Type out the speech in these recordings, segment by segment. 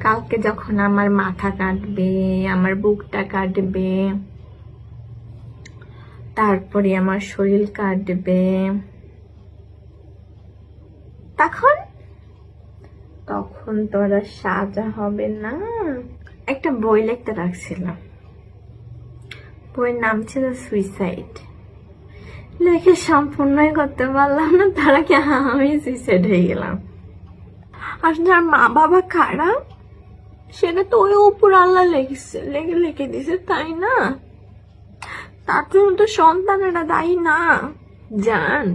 কালকে যখন আমার মাথা কাটবে, আমার বুকটা কাটবে, তারপরে আমার শরীর কাটবে, তখন তোরা সাজা হবে না। একটা বই লিখতে রাখছিলাম, বইয়ের নাম ছিল সুইসাইড। লিখে সম্পূর্ণই করতে পারলাম না, তারা কি আমি সুইসাইড হয়ে গেলাম। আর যার মা বাবা খারাপ, সেটা তো ওই উপর আল্লাহ লিখে দিছে, তাই না? তার জন্য তো সন্তানেরা দায়ী না। জান,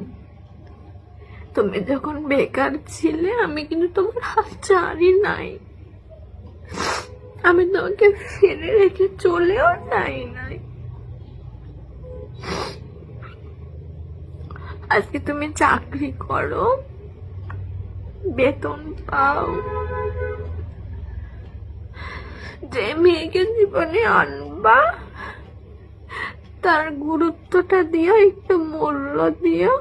তুমি যখন বেকার ছিলে আমি কিন্তু তোমার হাত ছাড়ি নাই, আমি তোমাকে ফেলে রেখে চলেও যাই নাই। আজকে তুমি চাকরি করো, বেতন পাও, যে মেয়েকে জীবনে আনবা তার গুরুত্বটা দিও, একটু মূল্য দিও।